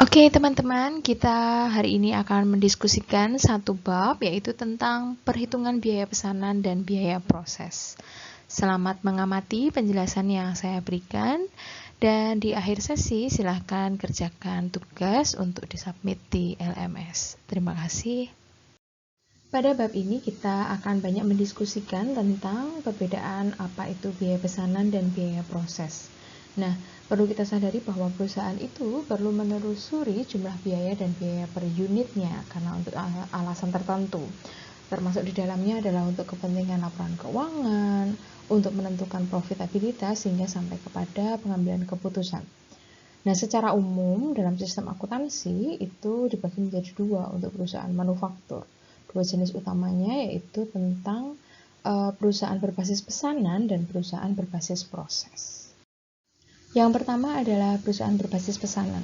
Oke teman-teman, kita hari ini akan mendiskusikan satu bab, yaitu tentang perhitungan biaya pesanan dan biaya proses. Selamat mengamati penjelasan yang saya berikan, dan di akhir sesi silahkan kerjakan tugas untuk disubmit di LMS. Terima kasih. Pada bab ini kita akan banyak mendiskusikan tentang perbedaan apa itu biaya pesanan dan biaya proses. Nah, perlu kita sadari bahwa perusahaan itu perlu menelusuri jumlah biaya dan biaya per unitnya karena untuk alasan tertentu. Termasuk di dalamnya adalah untuk kepentingan laporan keuangan, untuk menentukan profitabilitas hingga sampai kepada pengambilan keputusan. Nah, secara umum dalam sistem akuntansi itu dibagi menjadi dua untuk perusahaan manufaktur. Dua jenis utamanya yaitu tentang perusahaan berbasis pesanan dan perusahaan berbasis proses. Yang pertama adalah perusahaan berbasis pesanan.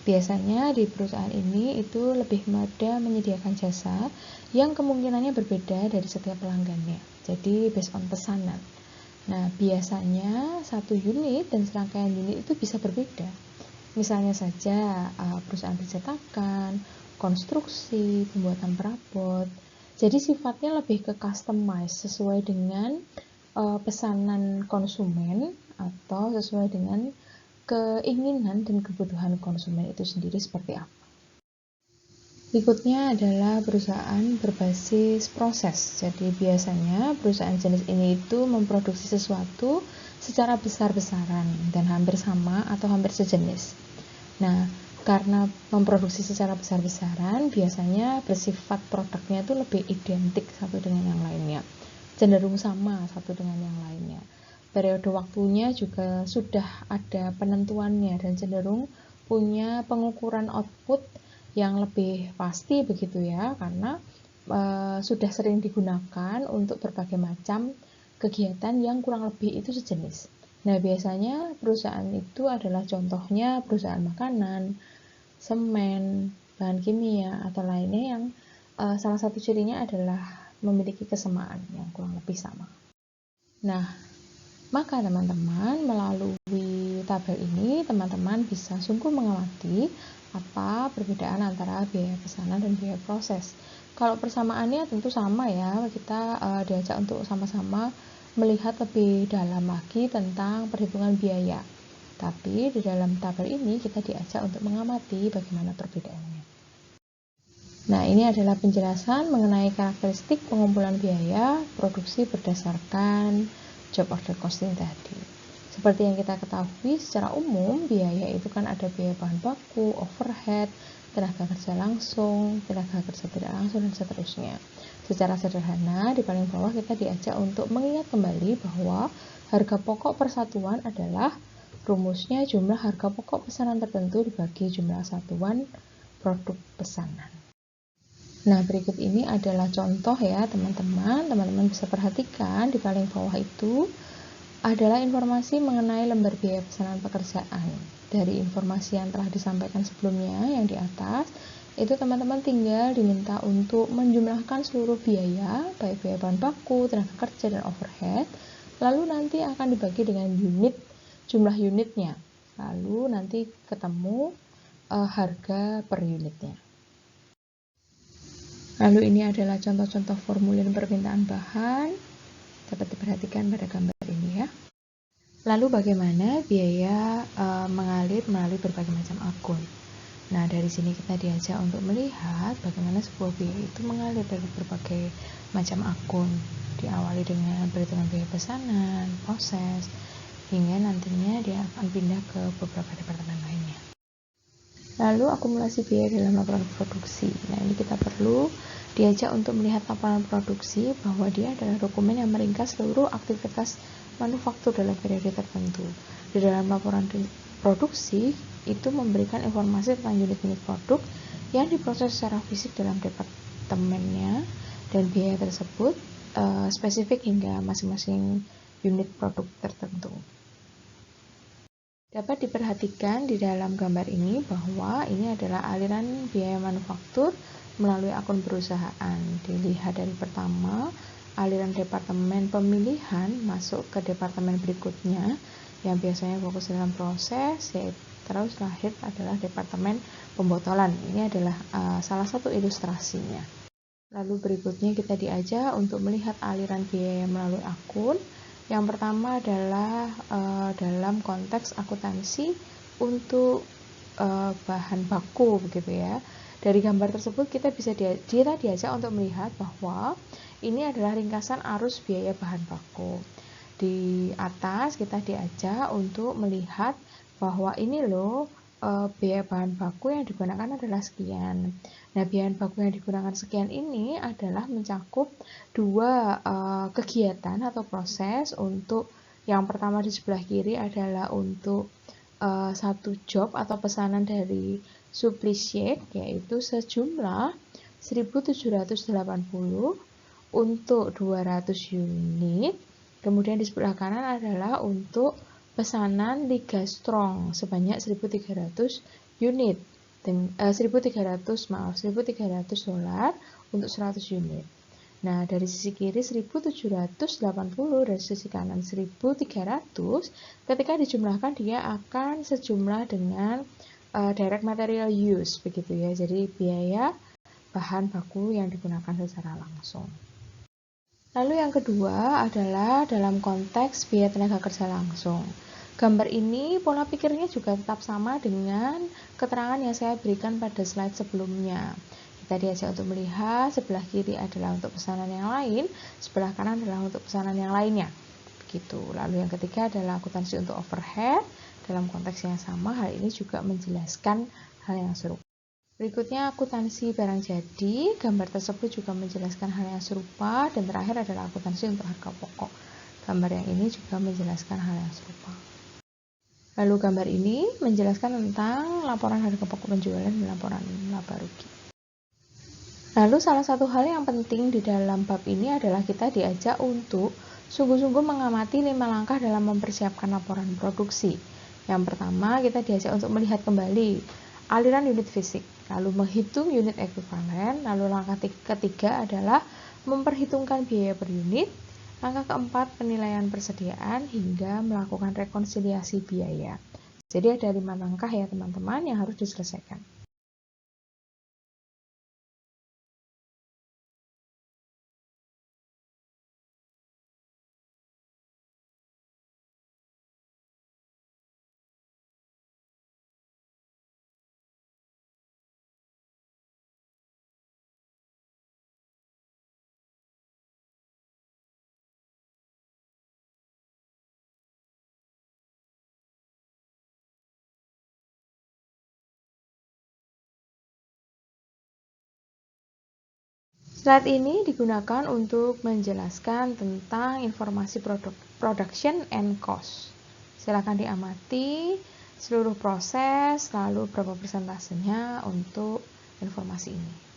Biasanya di perusahaan ini itu lebih pada menyediakan jasa yang kemungkinannya berbeda dari setiap pelanggannya. Jadi based on pesanan. Nah, biasanya satu unit dan serangkaian unit itu bisa berbeda. Misalnya saja perusahaan percetakan, konstruksi, pembuatan perabot. Jadi sifatnya lebih ke customize sesuai dengan pesanan konsumen atau sesuai dengan keinginan dan kebutuhan konsumen itu sendiri seperti apa. Berikutnya adalah perusahaan berbasis proses. Jadi biasanya perusahaan jenis ini itu memproduksi sesuatu secara besar-besaran dan hampir sama atau hampir sejenis. Nah, karena memproduksi secara besar-besaran, biasanya bersifat produknya itu lebih identik satu dengan yang lainnya, cenderung sama satu dengan yang lainnya. Periode waktunya juga sudah ada penentuannya dan cenderung punya pengukuran output yang lebih pasti begitu ya, karena sudah sering digunakan untuk berbagai macam kegiatan yang kurang lebih itu sejenis. Nah, biasanya perusahaan itu adalah contohnya perusahaan makanan, semen, bahan kimia, atau lainnya yang salah satu cirinya adalah memiliki kesamaan yang kurang lebih sama. Nah, maka teman-teman melalui tabel ini teman-teman bisa sungguh mengamati apa perbedaan antara biaya pesanan dan biaya proses. Kalau persamaannya tentu sama ya, kita diajak untuk sama-sama melihat lebih dalam lagi tentang perhitungan biaya. Tapi di dalam tabel ini kita diajak untuk mengamati bagaimana perbedaannya. Nah, ini adalah penjelasan mengenai karakteristik pengumpulan biaya produksi berdasarkan job order costing tadi. Seperti yang kita ketahui, secara umum biaya itu kan ada biaya bahan baku, overhead, tenaga kerja langsung, tenaga kerja tidak langsung, dan seterusnya. Secara sederhana, di paling bawah kita diajak untuk mengingat kembali bahwa harga pokok persatuan adalah rumusnya jumlah harga pokok pesanan tertentu dibagi jumlah satuan produk pesanan. Nah, berikut ini adalah contoh ya teman-teman. Teman-teman bisa perhatikan di paling bawah itu adalah informasi mengenai lembar biaya pesanan pekerjaan. Dari informasi yang telah disampaikan sebelumnya yang di atas, itu teman-teman tinggal diminta untuk menjumlahkan seluruh biaya, baik biaya bahan baku, tenaga kerja, dan overhead. Lalu nanti akan dibagi dengan unit, jumlah unitnya. Lalu nanti ketemu harga per unitnya. Lalu ini adalah contoh-contoh formulir permintaan bahan, dapat diperhatikan pada gambar ini ya. Lalu bagaimana biaya mengalir melalui berbagai macam akun. Nah, dari sini kita diajak untuk melihat bagaimana sebuah biaya itu mengalir dari berbagai macam akun, diawali dengan perhitungan biaya pesanan, proses, hingga nantinya dia akan pindah ke beberapa departemen lainnya. Lalu akumulasi biaya dalam laporan produksi. Nah, ini kita perlu diajak untuk melihat laporan produksi bahwa dia adalah dokumen yang meringkas seluruh aktivitas manufaktur dalam periode tertentu. Di dalam laporan produksi itu memberikan informasi tentang unit-unit produk yang diproses secara fisik dalam departemennya, dan biaya tersebut spesifik hingga masing-masing unit produk tertentu. Dapat diperhatikan di dalam gambar ini bahwa ini adalah aliran biaya manufaktur melalui akun perusahaan. Dilihat dari pertama, aliran departemen pemilihan masuk ke departemen berikutnya yang biasanya fokus dalam proses, Terus terakhir adalah departemen pembotolan. Ini adalah salah satu ilustrasinya. Lalu berikutnya kita diajak untuk melihat aliran biaya melalui akun. Yang pertama adalah dalam konteks akuntansi untuk bahan baku begitu ya. Dari gambar tersebut kita diajak untuk melihat bahwa ini adalah ringkasan arus biaya bahan baku. Di atas kita diajak untuk melihat bahwa ini loh biaya bahan baku yang digunakan adalah sekian. Nah, bahan baku yang digunakan sekian ini adalah mencakup dua kegiatan atau proses. Untuk yang pertama di sebelah kiri adalah untuk satu job atau pesanan dari supplier, yaitu sejumlah 1780 untuk 200 unit. Kemudian di sebelah kanan adalah untuk pesanan Liga Strong sebanyak 1.300 unit. 1.300 dolar untuk 100 unit. Nah, dari sisi kiri 1780, dari sisi kanan 1300. Ketika dijumlahkan dia akan sejumlah dengan direct material use begitu ya. Jadi biaya bahan baku yang digunakan secara langsung. Lalu yang kedua adalah dalam konteks biaya tenaga kerja langsung. Gambar ini pola pikirnya juga tetap sama dengan keterangan yang saya berikan pada slide sebelumnya. Kita diajak untuk melihat sebelah kiri adalah untuk pesanan yang lain, sebelah kanan adalah untuk pesanan yang lainnya. Begitu. Lalu yang ketiga adalah akuntansi untuk overhead. Dalam konteks yang sama, hal ini juga menjelaskan hal yang serupa. Berikutnya akuntansi barang jadi. Gambar tersebut juga menjelaskan hal yang serupa. Dan terakhir adalah akuntansi untuk harga pokok. Gambar yang ini juga menjelaskan hal yang serupa. Lalu gambar ini menjelaskan tentang laporan harga pokok penjualan dan laporan laba rugi. Lalu salah satu hal yang penting di dalam bab ini adalah kita diajak untuk sungguh-sungguh mengamati 5 langkah dalam mempersiapkan laporan produksi. Yang pertama, kita diajak untuk melihat kembali aliran unit fisik, lalu menghitung unit ekuivalen. Lalu langkah ketiga adalah memperhitungkan biaya per unit. Langkah keempat, penilaian persediaan hingga melakukan rekonsiliasi biaya. Jadi ada 5 langkah ya teman-teman yang harus diselesaikan. Slide ini digunakan untuk menjelaskan tentang informasi production and cost. Silakan diamati seluruh proses, lalu berapa persentasenya untuk informasi ini.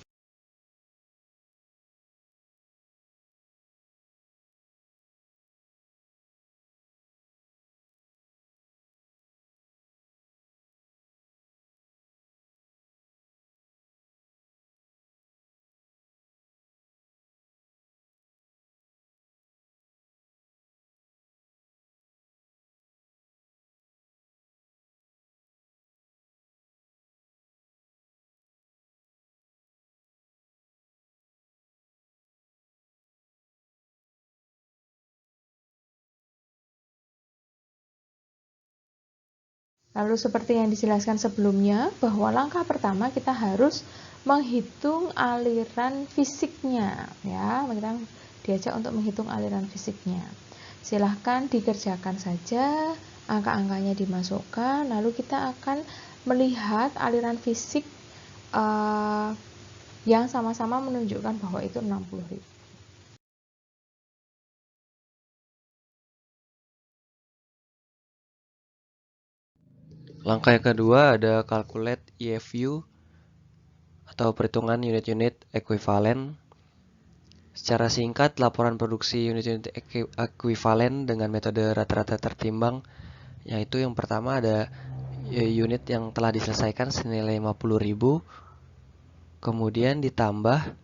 Lalu seperti yang dijelaskan sebelumnya, bahwa langkah pertama kita harus menghitung aliran fisiknya, ya. Kita diajak untuk menghitung aliran fisiknya. Silahkan dikerjakan saja, angka-angkanya dimasukkan, lalu kita akan melihat aliran fisik yang sama-sama menunjukkan bahwa itu 60.000. Langkah yang kedua ada calculate EFU atau perhitungan unit-unit ekuivalen. Secara singkat, laporan produksi unit-unit ekuivalen dengan metode rata-rata tertimbang, yaitu yang pertama ada unit yang telah diselesaikan senilai 50.000, kemudian ditambah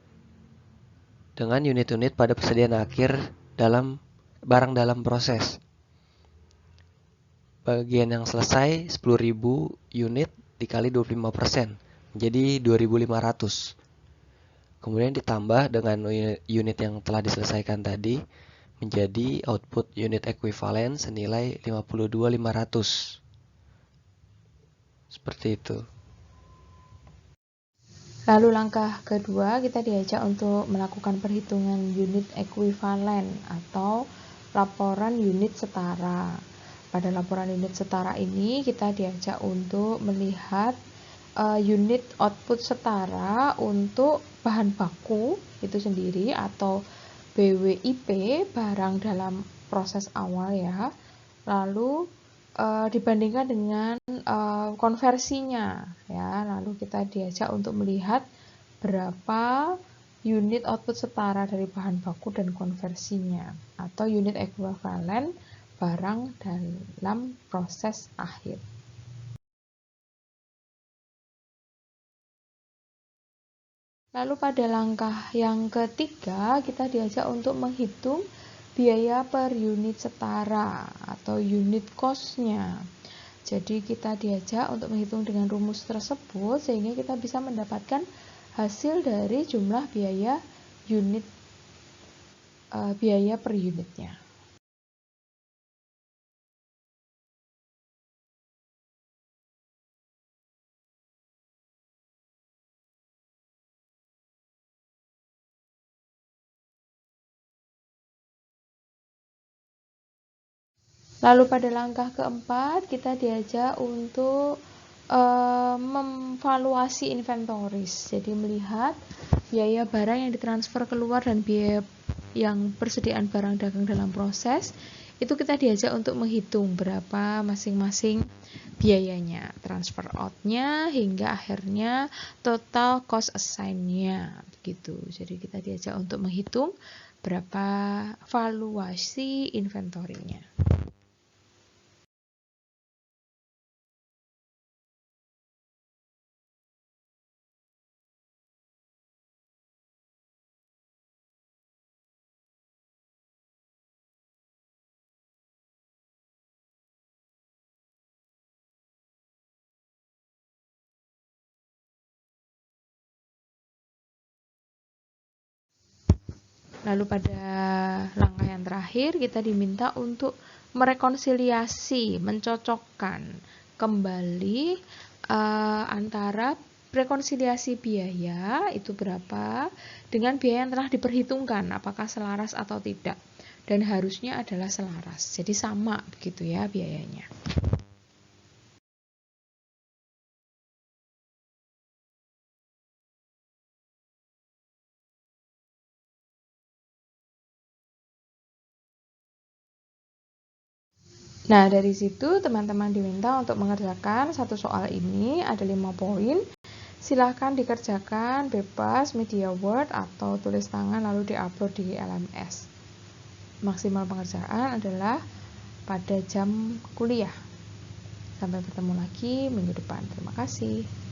dengan unit-unit pada persediaan akhir dalam barang dalam proses. bagian yang selesai 10.000 unit dikali 25%, menjadi 2.500. Kemudian ditambah dengan unit yang telah diselesaikan tadi, menjadi output unit ekuivalen senilai 52.500. Seperti itu. Lalu langkah kedua, kita diajak untuk melakukan perhitungan unit ekuivalen atau laporan unit setara. Pada laporan unit setara ini, kita diajak untuk melihat unit output setara untuk bahan baku itu sendiri atau BWIP, barang dalam proses awal ya. Lalu dibandingkan dengan konversinya ya. Lalu kita diajak untuk melihat berapa unit output setara dari bahan baku dan konversinya atau unit ekuivalen barang dalam proses akhir. Lalu pada langkah yang ketiga, kita diajak untuk menghitung biaya per unit setara atau unit cost-nya. Jadi kita diajak untuk menghitung dengan rumus tersebut sehingga kita bisa mendapatkan hasil dari jumlah biaya per unitnya. Lalu pada langkah keempat, kita diajak untuk memvaluasi inventoris. Jadi melihat biaya barang yang ditransfer keluar dan biaya yang persediaan barang dagang dalam proses. Itu kita diajak untuk menghitung berapa masing-masing biayanya, transfer out-nya hingga akhirnya total cost assign-nya begitu. Jadi kita diajak untuk menghitung berapa valuasi inventorinya. Lalu pada langkah yang terakhir kita diminta untuk merekonsiliasi, mencocokkan kembali antara rekonsiliasi biaya itu berapa dengan biaya yang telah diperhitungkan, apakah selaras atau tidak. Dan harusnya adalah selaras, jadi sama begitu ya biayanya. Nah, dari situ teman-teman diminta untuk mengerjakan satu soal ini, ada 5 poin. Silahkan dikerjakan bebas media Word atau tulis tangan lalu diupload di LMS. Maksimal pengerjaan adalah pada jam kuliah. Sampai bertemu lagi minggu depan. Terima kasih.